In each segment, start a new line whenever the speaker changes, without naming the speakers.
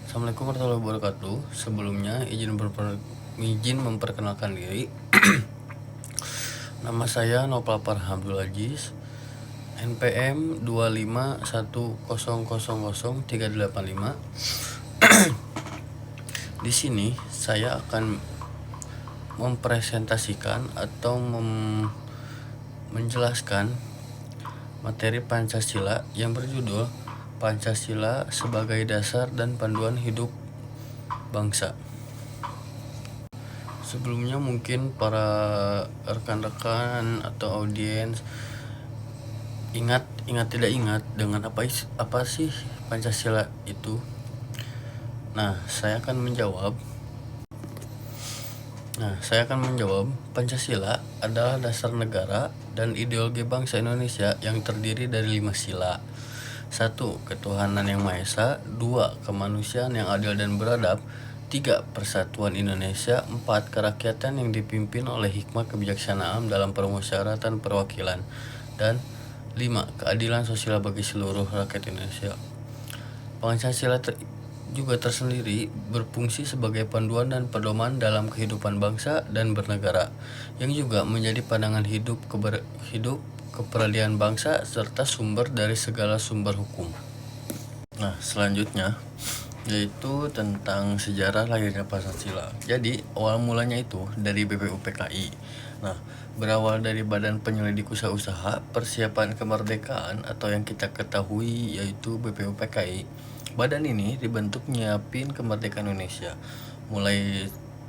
Assalamualaikum warahmatullahi wabarakatuh. Sebelumnya izin memperkenalkan diri. Nama saya Nopal Farhan Abdul Aziz, NPM 251000385. Di sini saya akan mempresentasikan atau menjelaskan materi Pancasila yang berjudul Pancasila sebagai dasar dan panduan hidup bangsa. Sebelumnya mungkin para rekan-rekan atau audiens ingat tidak ingat dengan apa sih Pancasila itu? Nah, saya akan menjawab. Pancasila adalah dasar negara dan ideologi bangsa Indonesia yang terdiri dari 5 sila. 1. Ketuhanan yang Maha Esa. 2. Kemanusiaan yang adil dan beradab. 3. Persatuan Indonesia. 4. Kerakyatan yang dipimpin oleh hikmah kebijaksanaan dalam permusyawaratan perwakilan. Dan 5. Keadilan sosial bagi seluruh rakyat Indonesia. Pancasila juga tersendiri berfungsi sebagai panduan dan pedoman dalam kehidupan bangsa dan bernegara, yang juga menjadi pandangan hidup keperadilan bangsa serta sumber dari segala sumber hukum. Nah, selanjutnya yaitu tentang sejarah lahirnya Pancasila. Jadi awal mulanya itu dari BPUPKI. Nah, berawal dari Badan Penyelidik Usaha Persiapan Kemerdekaan atau yang kita ketahui yaitu BPUPKI. Badan ini dibentuk nyiapin kemerdekaan Indonesia.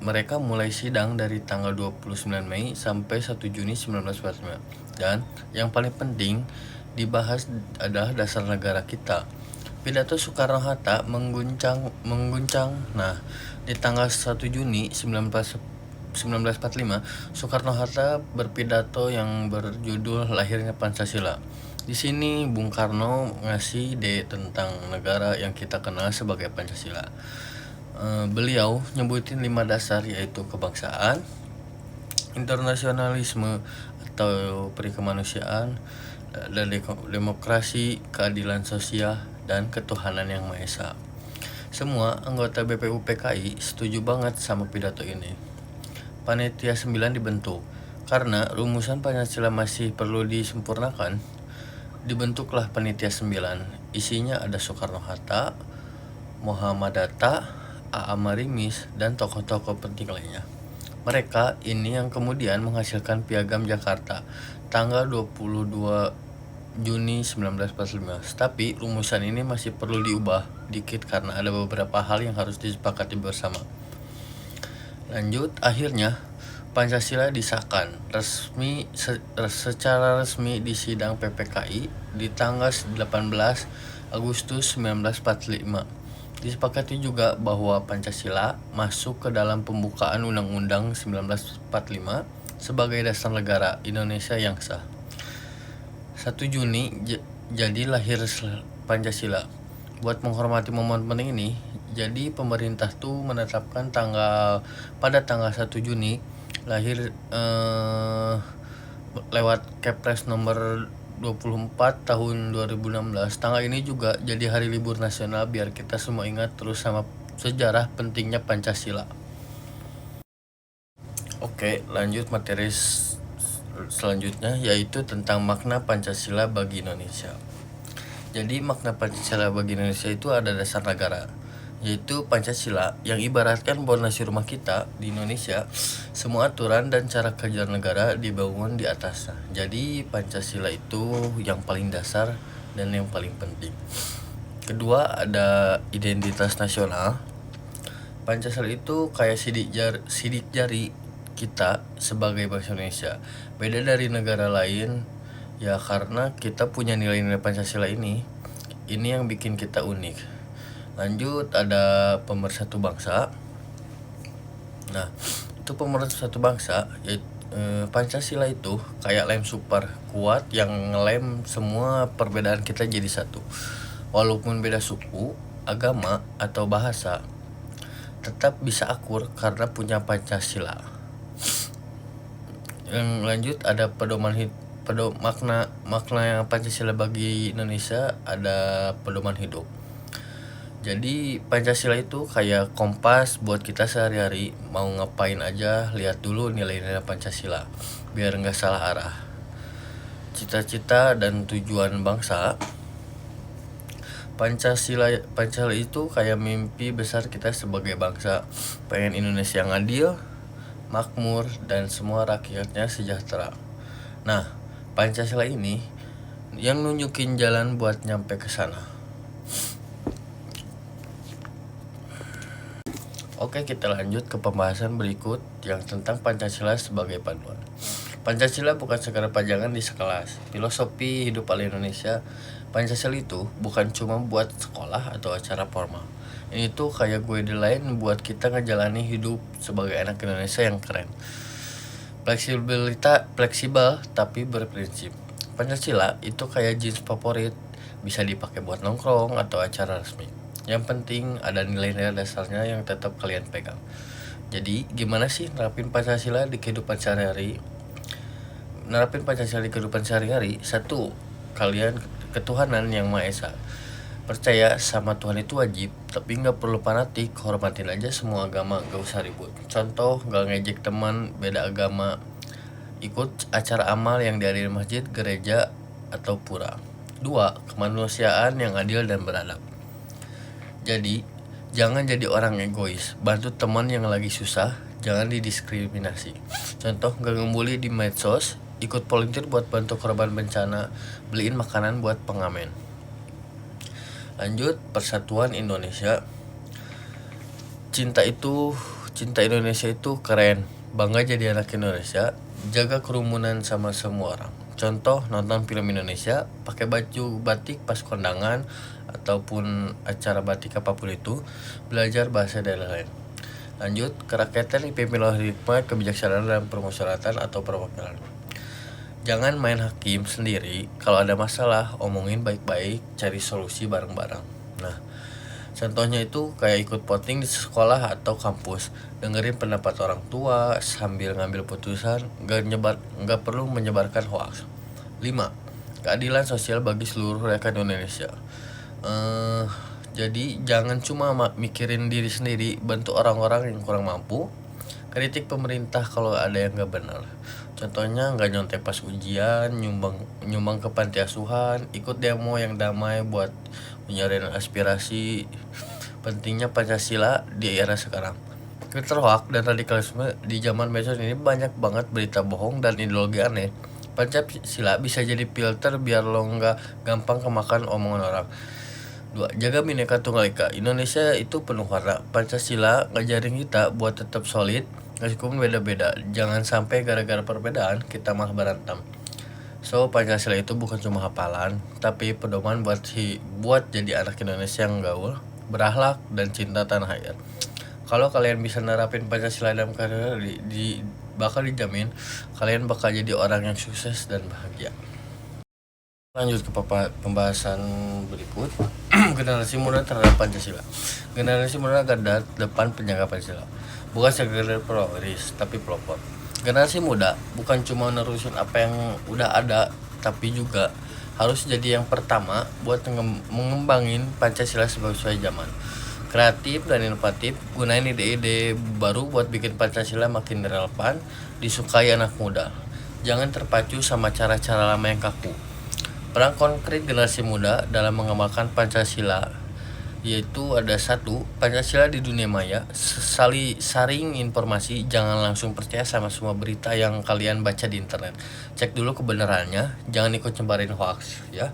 Mereka mulai sidang dari tanggal 29 Mei sampai 1 Juni 1945. Dan yang paling penting dibahas adalah dasar negara kita. Pidato Soekarno-Hatta mengguncang. Nah, di tanggal 1 Juni 1945, Soekarno-Hatta berpidato yang berjudul Lahirnya Pancasila. Di sini Bung Karno ngasih ide tentang negara yang kita kenal sebagai Pancasila. Beliau nyebutin 5 dasar yaitu kebangsaan, internasionalisme atau perikemanusiaan, dan demokrasi, keadilan sosial, dan ketuhanan yang Maha Esa. Semua anggota BPUPKI setuju banget sama pidato ini. Panitia 9 dibentuk. Karena rumusan Pancasila masih perlu disempurnakan, dibentuklah Panitia 9. Isinya ada Soekarno-Hatta, Muhammad Hatta, A.A. Marimis, dan tokoh-tokoh penting lainnya. Mereka ini yang kemudian menghasilkan Piagam Jakarta tanggal 22 Juni 1945. Tapi rumusan ini masih perlu diubah dikit karena ada beberapa hal yang harus disepakati bersama. Lanjut, akhirnya Pancasila disahkan secara resmi di sidang PPKI di tanggal 18 Agustus 1945. Disepakati juga bahwa Pancasila masuk ke dalam pembukaan Undang-Undang 1945 sebagai dasar negara Indonesia yang sah. 1 Juni jadi lahir Pancasila. Buat menghormati momen penting ini, jadi pemerintah tuh menetapkan pada tanggal 1 Juni lahir lewat Kepres nomor 24 tahun 2016. Tanggal ini juga jadi hari libur nasional biar kita semua ingat terus sama sejarah pentingnya Pancasila. Oke, lanjut materi selanjutnya yaitu tentang makna Pancasila bagi Indonesia. Jadi makna Pancasila bagi Indonesia itu ada dasar negara, yaitu Pancasila yang ibaratkan pondasi rumah kita di Indonesia. Semua aturan dan cara kerja negara dibangun di atasnya. Jadi Pancasila itu yang paling dasar dan yang paling penting. Kedua ada identitas nasional. Pancasila itu kayak sidik jari kita sebagai bangsa Indonesia. Beda dari negara lain ya karena kita punya nilai-nilai Pancasila ini yang bikin kita unik. Lanjut ada pemersatu bangsa. Nah, itu pemersatu bangsa yaitu Pancasila itu kayak lem super kuat yang ngelem semua perbedaan kita jadi satu. Walaupun beda suku, agama, atau bahasa, tetap bisa akur karena punya Pancasila. Yang lanjut ada makna yang Pancasila bagi Indonesia ada pedoman hidup. Jadi Pancasila itu kayak kompas buat kita sehari-hari, mau ngapain aja lihat dulu nilai-nilai Pancasila biar nggak salah arah. Cita-cita dan tujuan bangsa. Pancasila itu kayak mimpi besar kita sebagai bangsa, pengen Indonesia yang adil, makmur, dan semua rakyatnya sejahtera. Nah, Pancasila ini yang nunjukin jalan buat nyampe ke sana. Oke, kita lanjut ke pembahasan berikut yang tentang Pancasila sebagai panduan. Pancasila bukan sekedar pajangan di sekelas. Filosofi hidup ala Indonesia, Pancasila itu bukan cuma buat sekolah atau acara formal. Ini tuh kayak guideline buat kita ngejalani hidup sebagai anak Indonesia yang keren. Fleksibel tapi berprinsip. Pancasila itu kayak jeans favorit, bisa dipakai buat nongkrong atau acara resmi. Yang penting ada nilai-nilai dasarnya yang tetap kalian pegang. Jadi gimana sih nerapin Pancasila di kehidupan sehari-hari? Nerapin Pancasila di kehidupan sehari-hari. 1. Kalian ketuhanan yang Maha Esa. Percaya sama Tuhan itu wajib, tapi nggak perlu fanatik, hormatin aja semua agama, gak usah ribut. Contoh, gak ngejek teman beda agama, ikut acara amal yang dihadiri masjid, gereja, atau pura. 2. Kemanusiaan yang adil dan beradab. Jadi, jangan jadi orang egois, bantu teman yang lagi susah, jangan didiskriminasi. Contoh, gak ngebully di medsos, ikut volunteer buat bantu korban bencana, beliin makanan buat pengamen. Lanjut, persatuan Indonesia. Cinta Indonesia itu keren, bangga jadi anak Indonesia, jaga kerumunan sama semua orang. Contoh, nonton film Indonesia, pakai baju batik pas kondangan ataupun acara batik apapun itu, belajar bahasa daerah lain. Lanjut, kerakyatan dipimpin oleh hikmat, kebijaksanaan dalam permusyawaratan atau perwakilan. Jangan main hakim sendiri, kalau ada masalah omongin baik-baik, cari solusi bareng-bareng. Nah, contohnya itu kayak ikut voting di sekolah atau kampus, dengerin pendapat orang tua sambil ngambil putusan, gak perlu menyebarkan hoax. 5. Keadilan sosial bagi seluruh rakyat Indonesia. Jadi jangan cuma mikirin diri sendiri, bantu orang-orang yang kurang mampu, kritik pemerintah kalau ada yang gak benar. Contohnya gak nyontek pas ujian, nyumbang ke panti asuhan, ikut demo yang damai buat menyaring aspirasi. Pentingnya Pancasila di era sekarang. Twitter hoax dan radikalisme di zaman medsos ini banyak banget berita bohong dan ideologi aneh. Pancasila bisa jadi filter biar lo nggak gampang kemakan omongan orang. 2. Jaga Bhinneka Tunggal Ika. Indonesia itu penuh warna. Pancasila ngajarin kita buat tetap solid meskipun beda-beda. Jangan sampai gara-gara perbedaan kita malah berantem. So, Pancasila itu bukan cuma hafalan, tapi pedoman buat jadi anak Indonesia yang gaul, berakhlak, dan cinta tanah air. Kalau kalian bisa nerapin Pancasila dalam karir, bakal dijamin kalian bakal jadi orang yang sukses dan bahagia. Lanjut ke pembahasan berikut. Generasi muda terhadap Pancasila. Generasi muda garda depan penjaga Pancasila, bukan sekedar pewaris tapi pelopor. Generasi muda bukan cuma nerusin apa yang udah ada, tapi juga harus jadi yang pertama buat mengembangin Pancasila sesuai zaman. Kreatif dan inovatif, gunain ide-ide baru buat bikin Pancasila makin relevan, disukai anak muda. Jangan terpacu sama cara-cara lama yang kaku. Peran konkret generasi muda dalam mengamalkan Pancasila yaitu ada 1. Pancasila di dunia maya, saring informasi, jangan langsung percaya sama semua berita yang kalian baca di internet. Cek dulu kebenarannya, jangan ikut nyebarin hoax ya.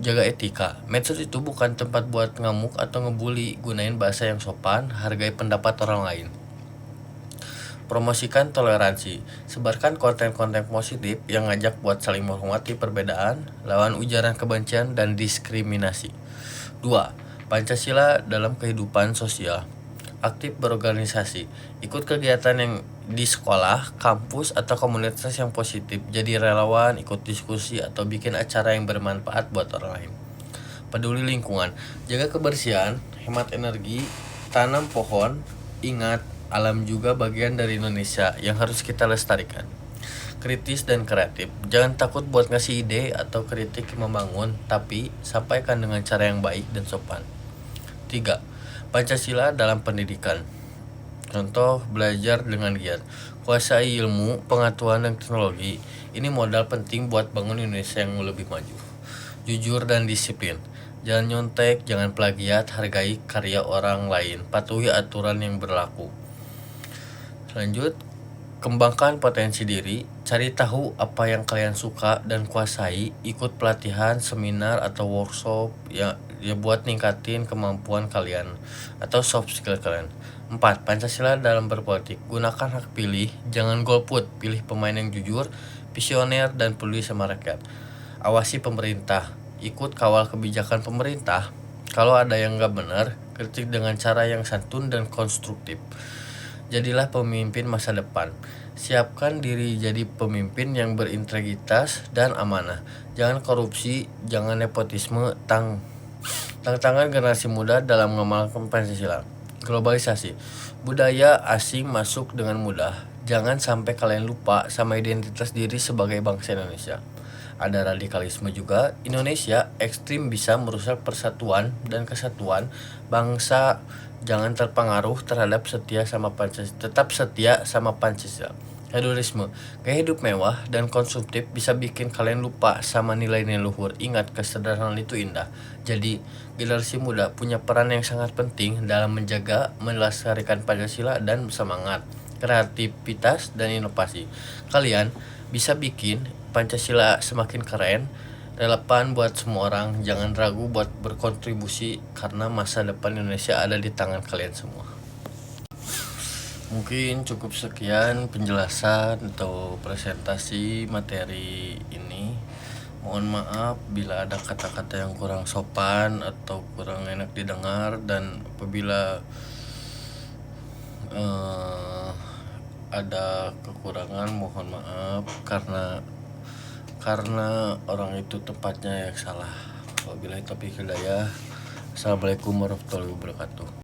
Jaga etika. Medsos itu bukan tempat buat ngamuk atau ngebully, gunain bahasa yang sopan, hargai pendapat orang lain. Promosikan toleransi, sebarkan konten-konten positif yang ngajak buat saling menghormati perbedaan, lawan ujaran kebencian dan diskriminasi. 2. Pancasila dalam kehidupan sosial. Aktif berorganisasi, ikut kegiatan yang di sekolah, kampus, atau komunitas yang positif. Jadi relawan, ikut diskusi, atau bikin acara yang bermanfaat buat orang lain. Peduli lingkungan, jaga kebersihan, hemat energi, tanam pohon. Ingat, alam juga bagian dari Indonesia yang harus kita lestarikan. Kritis dan kreatif, jangan takut buat ngasih ide atau kritik membangun, tapi sampaikan dengan cara yang baik dan sopan. 3. Pancasila dalam pendidikan. Contoh, belajar dengan giat, kuasai ilmu, pengetahuan, dan teknologi. Ini modal penting buat bangun Indonesia yang lebih maju. Jujur dan disiplin. Jangan nyontek, jangan plagiat, hargai karya orang lain, patuhi aturan yang berlaku. Lanjut, kembangkan potensi diri, cari tahu apa yang kalian suka dan kuasai, ikut pelatihan, seminar, atau workshop ya buat ningkatin kemampuan kalian atau soft skill kalian. 4. Pancasila dalam berpolitik. Gunakan hak pilih, jangan golput, pilih pemain yang jujur, visioner, dan peduli sama rakyat. Awasi pemerintah, ikut kawal kebijakan pemerintah. Kalau ada yang gak benar, kritik dengan cara yang santun dan konstruktif. Jadilah pemimpin masa depan. Siapkan diri jadi pemimpin yang berintegritas dan amanah. Jangan korupsi, jangan nepotisme, tantangan generasi muda dalam mengamalkan Pancasila. Globalisasi, budaya asing masuk dengan mudah. Jangan sampai kalian lupa sama identitas diri sebagai bangsa Indonesia. Ada radikalisme juga. Indonesia ekstrim bisa merusak persatuan dan kesatuan bangsa. Jangan terpengaruh terhadap tetap setia sama Pancasila. Hedonisme, gaya hidup mewah dan konsumtif bisa bikin kalian lupa sama nilai-nilai luhur. Ingat, kesederhanaan itu indah. Jadi, generasi muda punya peran yang sangat penting dalam menjaga, melestarikan Pancasila dan semangat, kreativitas, dan inovasi. Kalian bisa bikin Pancasila semakin keren, relevan buat semua orang. Jangan ragu buat berkontribusi karena masa depan Indonesia ada di tangan kalian semua. Mungkin cukup sekian penjelasan atau presentasi materi ini. Mohon maaf bila ada kata-kata yang kurang sopan atau kurang enak didengar, dan apabila ada kekurangan mohon maaf karena orang itu tempatnya yang salah. Wabillahi taufiq hidayah. Assalamualaikum warahmatullahi wabarakatuh.